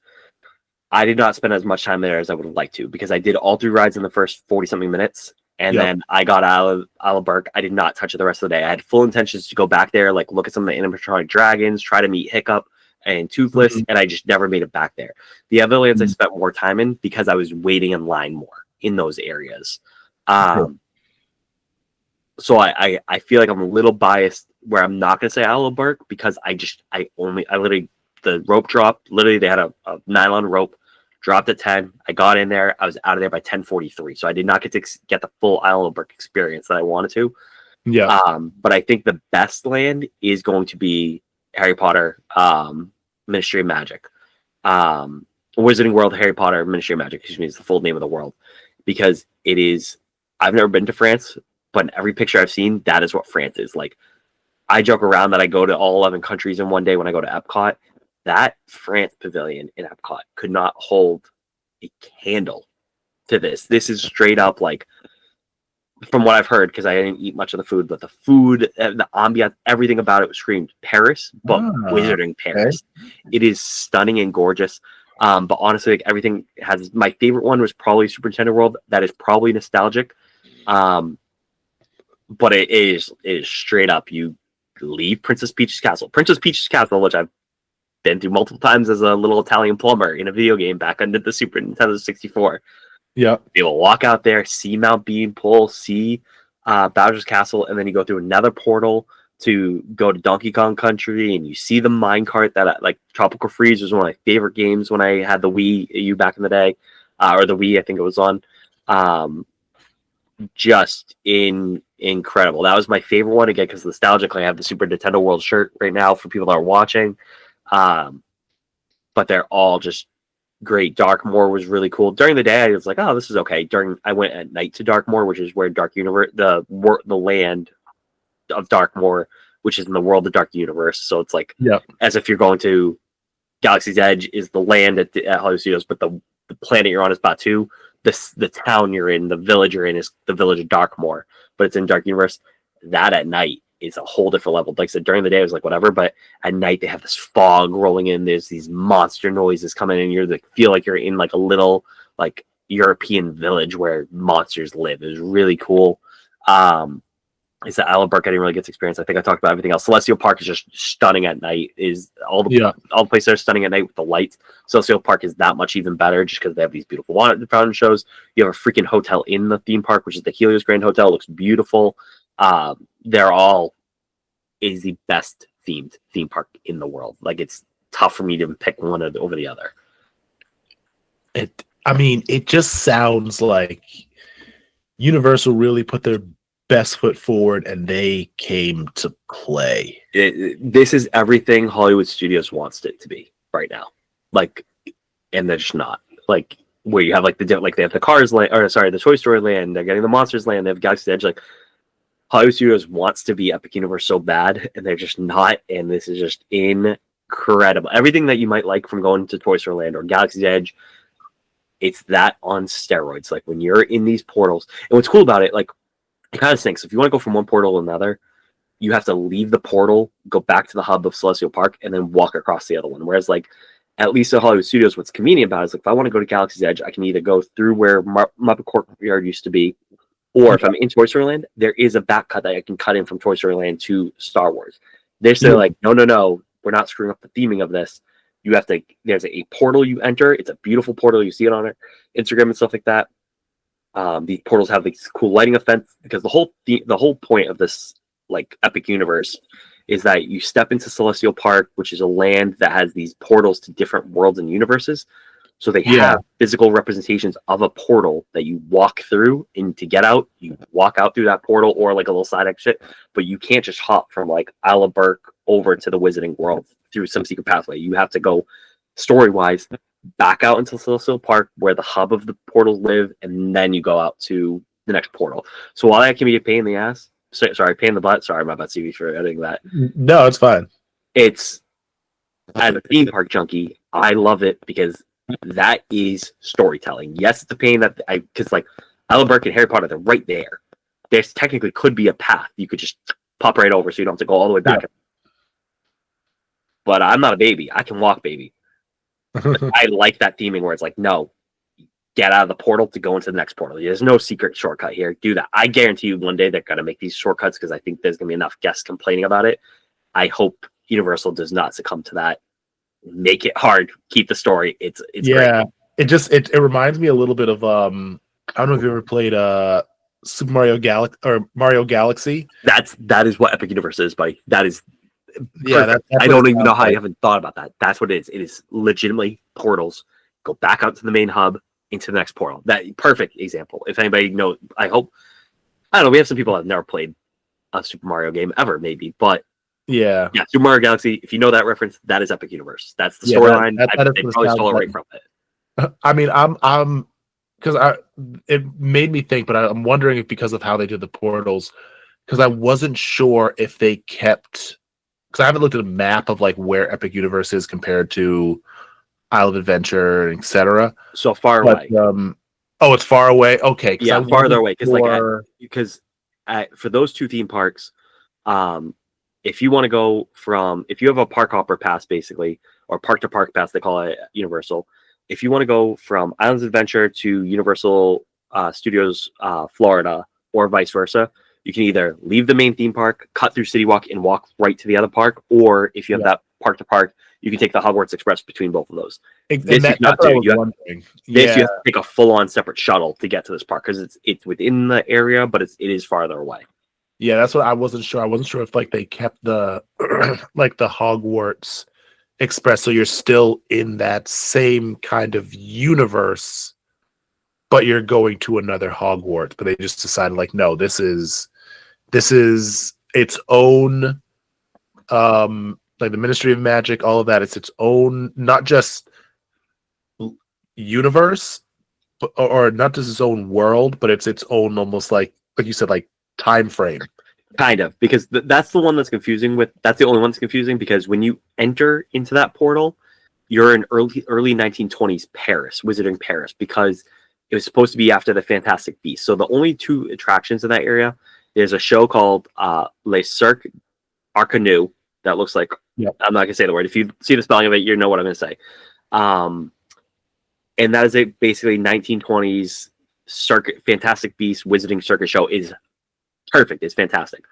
I did not spend as much time there as I would have liked to because I did all 3 rides in the first 40 something minutes. And Yep. then I got Isle of Burke. I did not touch it the rest of the day. I had full intentions to go back there, like look at some of the animatronic dragons, try to meet Hiccup and Toothless, Mhm. and I just never made it back there. The other lands I Mhm. spent more time in because I was waiting in line more in those areas. Sure. So I feel like I'm a little biased where I'm not going to say Isle of Burke because I literally, the rope dropped. Literally, they had a nylon rope, dropped at 10. I got in there. I was out of there by 10:43. So I did not get to get the full Isle of Burke experience that I wanted to. Yeah. But I think the best land is going to be Harry Potter, Ministry of Magic. Wizarding World, Harry Potter, Ministry of Magic, excuse me, is the full name of the world. Because it is, I've never been to France, but in every picture I've seen, that is what France is. Like, I joke around that I go to all 11 countries in one day when I go to Epcot. That France pavilion in Epcot could not hold a candle to this. This is straight up like, from what I've heard, because I didn't eat much of the food, but the food, the ambiance, everything about it was screamed Paris, but Ah, wizarding okay. Paris. It is stunning and gorgeous. But honestly, like everything has, my favorite one was probably Super Nintendo World. That is probably nostalgic. Um, but it is straight up. You leave Princess Peach's castle. Princess Peach's castle, which I've been through multiple times as a little Italian plumber in a video game back under the Super Nintendo 64. Yeah. Be able to walk out there, see Mount Beanpole, see Bowser's Castle, and then you go through another portal to go to Donkey Kong Country, and you see the minecart that like Tropical Freeze was one of my favorite games when I had the Wii U back in the day, or the Wii, I think it was on. Um, just incredible. That was my favorite one again because nostalgically, I have the Super Nintendo World shirt right now for people that are watching. Um, but they're all just great. Darkmoor was really cool. During the day, I was like, "Oh, this is okay." I went at night to Darkmoor, which is where Dark Universe, the land of Darkmoor, which is in the world of Dark Universe. So it's like Yeah. as if you're going to Galaxy's Edge is the land at Hollywood Studios, but the planet you're on is Batu. The town you're in, the village you're in, is the village of Darkmoor, but it's in Dark Universe. That at night is a whole different level. Like I said, during the day it was like whatever, but at night they have this fog rolling in. There's these monster noises coming in. You're like feel like you're in like a little like European village where monsters live. It was really cool. I said Isle of Burke, I didn't really get to experience. I think I talked about everything else. Celestial Park is just stunning at night. Is Yeah. all the places are stunning at night with the lights. Celestial Park is that much even better just because they have these beautiful water fountain shows. You have a freaking hotel in the theme park, which is the Helios Grand Hotel. It looks beautiful. They're all is the best themed theme park in the world. Like it's tough for me to pick one over the other. I mean, it just sounds like Universal really put their best foot forward and they came to play. This is everything Hollywood Studios wants it to be right now. Like, and they're just not. Like, where you have like they have the Cars land, or sorry, the Toy Story land. They're getting the Monsters land. They have Galaxy's Edge. Like, Hollywood Studios wants to be Epic Universe so bad, and they're just not. And this is just incredible. Everything that you might like from going to Toy Story Land or Galaxy's Edge, it's that on steroids. Like when you're in these portals, and what's cool about it, like it kind of stinks. If you want to go from one portal to another, you have to leave the portal, go back to the hub of Celestial Park, and then walk across the other one. Whereas, like, at least at Hollywood Studios, what's convenient about it is, like, if I want to go to Galaxy's Edge, I can either go through where Muppet Courtyard used to be, or if I'm in Toy Story Land, there is a back cut that I can cut in from Toy Story Land to Star Wars. They're like, no, we're not screwing up the theming of this. You have to, there's a portal you enter. It's a beautiful portal. You see it on our Instagram and stuff like that. The portals have these cool lighting effects because the whole point of this like Epic Universe is that you step into Celestial Park, which is a land that has these portals to different worlds and universes. So they have physical representations of a portal that you walk through, and to get out, you walk out through that portal or like a little side exit, but you can't just hop from like Isle of Burke over to the Wizarding World through some secret pathway. You have to go story-wise back out into Celestial Park where the hub of the portals live, and then you go out to the next portal. So while that can be a pain in the ass, sorry, pain in the butt, sorry, my bad, CV, for editing that. No, it's fine. It's, as a theme park junkie, I love it because that is storytelling. Yes, it's a pain that because like Isle of Burke and Harry Potter, they're right there. There's technically could be a path you could just pop right over, so you don't have to go all the way back. But I'm not a baby. I can walk, baby. I like that theming where it's like, no, get out of the portal to go into the next portal. There's no secret shortcut here. Do that. I guarantee you one day they're going to make these shortcuts because I think there's going to be enough guests complaining about it. I hope Universal does not succumb to that. Make it hard. Keep the story. It's great. It reminds me a little bit of I don't know if you ever played Super Mario Galaxy or Mario Galaxy. That is what Epic Universe is, buddy. That is that's I don't even know how I haven't thought about that. That's what it is. It is legitimately portals. Go back out to the main hub into the next portal. That perfect example. If anybody knows, I don't know. We have some people that have never played a Super Mario game ever, maybe, but yeah, Super Mario Galaxy. If you know that reference, that is Epic Universe. That's the storyline. They probably stole it right from it. I mean, I'm because it made me think, but I'm wondering if because of how they did the portals, because I wasn't sure if they kept, because I haven't looked at a map of like where Epic Universe is compared to Isle of Adventure, etc. So far away. Oh, it's far away. Okay, yeah, farther away. Because for those two theme parks, if you want to go from, if you have a park hopper pass, basically, or park to park pass, they call it Universal. If you want to go from Islands Adventure to Universal Studios Florida, or vice versa, you can either leave the main theme park, cut through City Walk, and walk right to the other park, or if you have that park to park, you can take the Hogwarts Express between both of those. This you cannot do. You have to take a full-on separate shuttle to get to this park because it's within the area, but it is farther away. Yeah, that's what I wasn't sure. I wasn't sure if like they kept the like the Hogwarts Express, so you're still in that same kind of universe, but you're going to another Hogwarts. But they just decided like, no, this is its own like the Ministry of Magic, all of that. It's its own, not just universe, or not just its own world, but it's its own almost like you said, like time frame. Kind of, because that's the one that's confusing. That's the only one that's confusing because when you enter into that portal, you're in early 1920s Paris, Wizarding Paris, because it was supposed to be after the Fantastic Beasts. So the only two attractions in that area, there's a show called Les Cirque Arcanu that looks like, I'm not gonna say the word. If you see the spelling of it, you know what I'm gonna say. And that is a basically 1920s circuit Fantastic Beasts Wizarding Circus show. Is perfect. It's fantastic.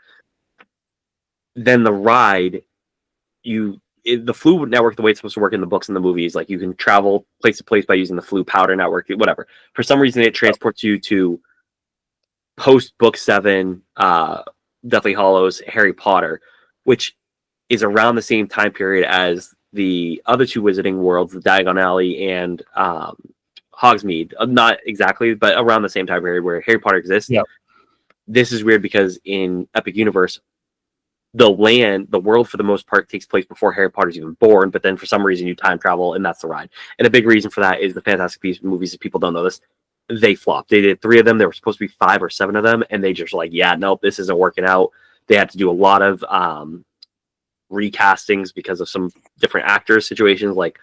Then the ride, the Flu network, the way it's supposed to work in the books and the movies, like you can travel place to place by using the Flu powder network, whatever. For some reason, it transports you to post book 7, Deathly Hallows, Harry Potter, which is around the same time period as the other two Wizarding Worlds, the Diagon Alley and Hogsmeade. Not exactly, but around the same time period where Harry Potter exists. Yeah. This is weird because in Epic Universe, the world for the most part takes place before Harry Potter's even born, but then for some reason you time travel and that's the ride. And a big reason for that is the Fantastic Beasts movies. If people don't know this, they flopped. They did 3 of them. There were supposed to be 5 or 7 of them, and they just were like, yeah, nope, this isn't working out. They had to do a lot of recastings because of some different actors situations, like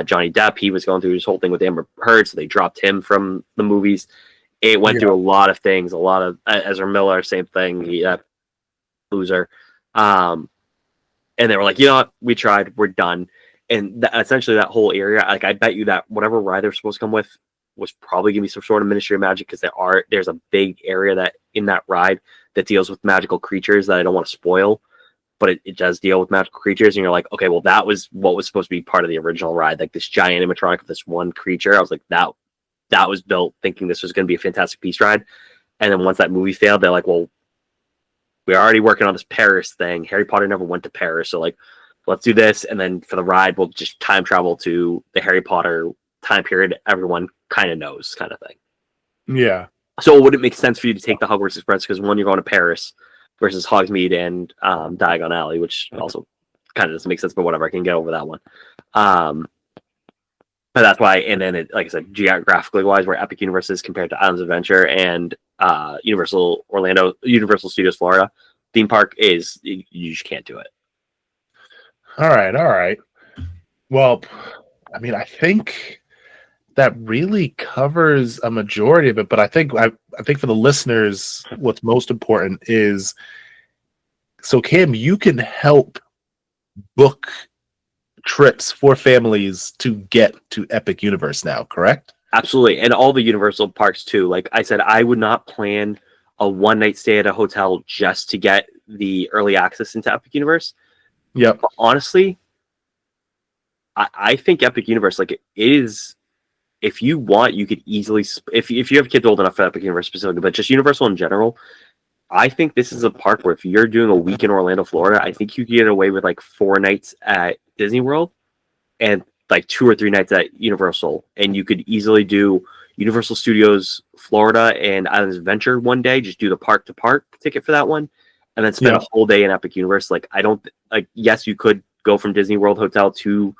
Johnny Depp. He was going through his whole thing with Amber Heard, so they dropped him from the movies. It went through a lot of things, a lot of Ezra Miller, same thing, loser. And they were like, you know what, we tried, we're done. And essentially that whole area, like I bet you that whatever ride they're supposed to come with was probably gonna be some sort of Ministry of Magic, because there's a big area that in that ride that deals with magical creatures that I don't want to spoil, but it does deal with magical creatures. And you're like, okay, well, that was what was supposed to be part of the original ride, like this giant animatronic of this one creature. I was like, that was built thinking this was going to be a Fantastic Beast ride. And then once that movie failed, they're like, well, we're already working on this Paris thing. Harry Potter never went to Paris, so like, let's do this, and then for the ride, we'll just time travel to the Harry Potter time period everyone kind of knows, kind of thing. Yeah. So it wouldn't make sense for you to take the Hogwarts Express because one, you're going to Paris versus Hogsmeade and Diagon Alley, which also kind of doesn't make sense, but whatever, I can get over that one. But that's why, and then it, like I said, geographically wise, where Epic Universe is compared to Islands of Adventure and Universal Studios Florida theme park is, you just can't do it. All right. Well, I mean, I think that really covers a majority of it, but I think for the listeners, what's most important is, so Cam, you can help book trips for families to get to Epic Universe now, correct? Absolutely. And all the Universal parks too. Like I said, I would not plan a one night stay at a hotel just to get the early access into Epic Universe. Yep. But honestly, I think Epic Universe, like, it is, if you want, you could easily, if you have kids old enough for Epic Universe specifically, but just Universal in general, I think this is a park where if you're doing a week in Orlando, Florida, I think you can get away with like 4 nights at Disney World and like 2 or 3 nights at Universal. And you could easily do Universal Studios Florida and Islands of Adventure one day, just do the park to park ticket for that one, and then spend a whole day in Epic Universe. Like, I don't, like, yes, you could go from Disney World Hotel to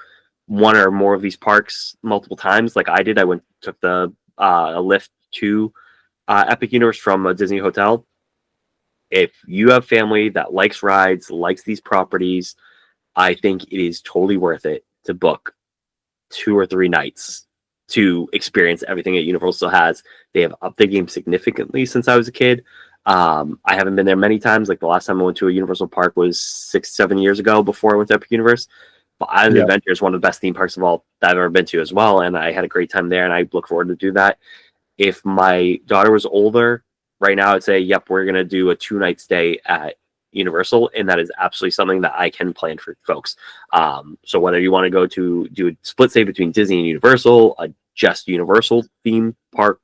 one or more of these parks multiple times, like I did. I took the a lift to Epic Universe from a Disney hotel. If you have family that likes rides, likes these properties, I think it is totally worth it to book 2 or 3 nights to experience everything that Universal has. They have upped their game significantly since I was a kid. I haven't been there many times. Like, the last time I went to a Universal park was 6-7 years ago before I went to Epic Universe. But Island Adventure is one of the best theme parks of all that I've ever been to as well, and I had a great time there, and I look forward to do that. If my daughter was older, right now I'd say, yep, we're going to do a 2-night stay at Universal, and that is absolutely something that I can plan for folks. So whether you want to go to do a split stay between Disney and Universal, a just Universal theme park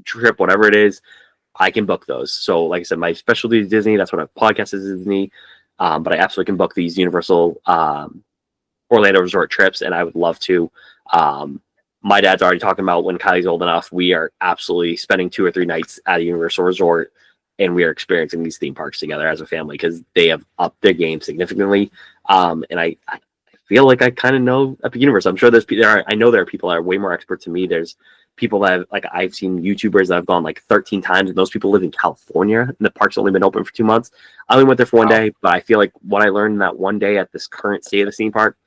trip, whatever it is, I can book those. So like I said, my specialty is Disney. That's what I podcast is Disney. But I absolutely can book these Universal Orlando resort trips, and I would love to. My dad's already talking about when Kylie's old enough, we are absolutely spending 2 or 3 nights at a Universal resort, and we are experiencing these theme parks together as a family because they have upped their game significantly. And I feel like I kind of know Epic Universe. I'm sure I know there are people that are way more experts than me. There's people that I've seen YouTubers that have gone like 13 times, and those people live in California, and the park's only been open for 2 months. I only went there for 1 day, but I feel like what I learned in that 1 day at this current state of the theme park, I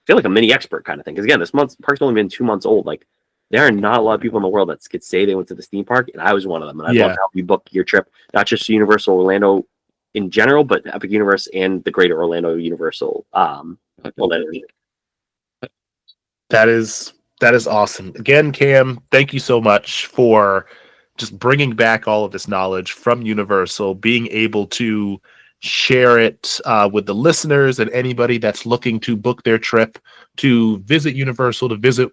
feel like a mini expert kind of thing. Because again, this park's only been 2 months old. Like, there are not a lot of people in the world that could say they went to this theme park, and I was one of them. And I'd love to help you book your trip, not just to Universal Orlando in general, but Epic Universe and the Greater Orlando Universal. That is awesome. Again, Cam, thank you so much for just bringing back all of this knowledge from Universal, being able to share it with the listeners and anybody that's looking to book their trip to visit Universal, to visit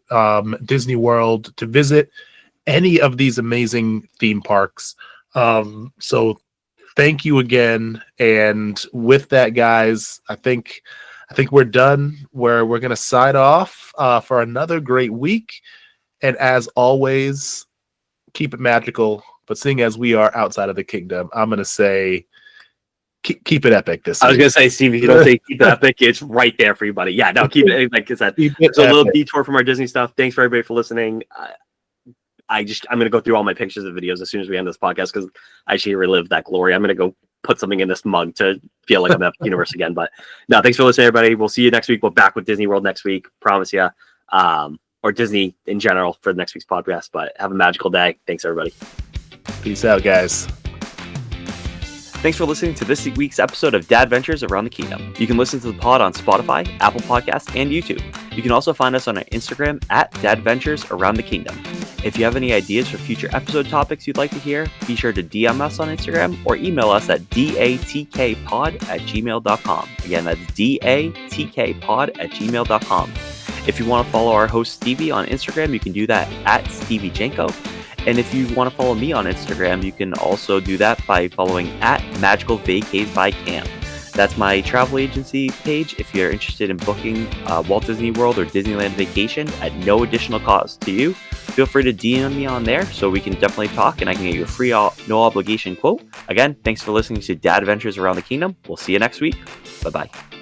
Disney World, to visit any of these amazing theme parks. So thank you again. And with that, guys, I think we're done. We're going to sign off for another great week. And as always, keep it magical. But seeing as we are outside of the kingdom, I'm going to say, keep it epic this week. I was going to say, Steve, if you don't say keep it epic, it's right there for you, buddy. Yeah, no, keep it, like I said, it's a little detour from our Disney stuff. Thanks for everybody for listening. I'm going to go through all my pictures and videos as soon as we end this podcast because I actually relive that glory. I'm going to go put something in this mug to feel like I'm at the universe again. But no, thanks for listening, everybody. We'll see you next week. We're back with Disney World next week. Promise you. Or Disney in general for the next week's podcast. But have a magical day. Thanks, everybody. Peace out, guys. Thanks for listening to this week's episode of Dadventures Around the Kingdom. You can listen to the pod on Spotify, Apple Podcasts, and YouTube. You can also find us on our Instagram at Dadventures Around the Kingdom. If you have any ideas for future episode topics you'd like to hear, be sure to DM us on Instagram or email us at datkpod@gmail.com. Again, that's datkpod@gmail.com. If you want to follow our host Stevie on Instagram, you can do that at Stevie Janko. And if you want to follow me on Instagram, you can also do that by following at Magical Vacays by Cam. That's my travel agency page if you're interested in booking Walt Disney World or Disneyland vacation at no additional cost to you. Feel free to DM me on there so we can definitely talk and I can get you a free, no obligation quote. Again, thanks for listening to Dadventures Around the Kingdom. We'll see you next week. Bye-bye.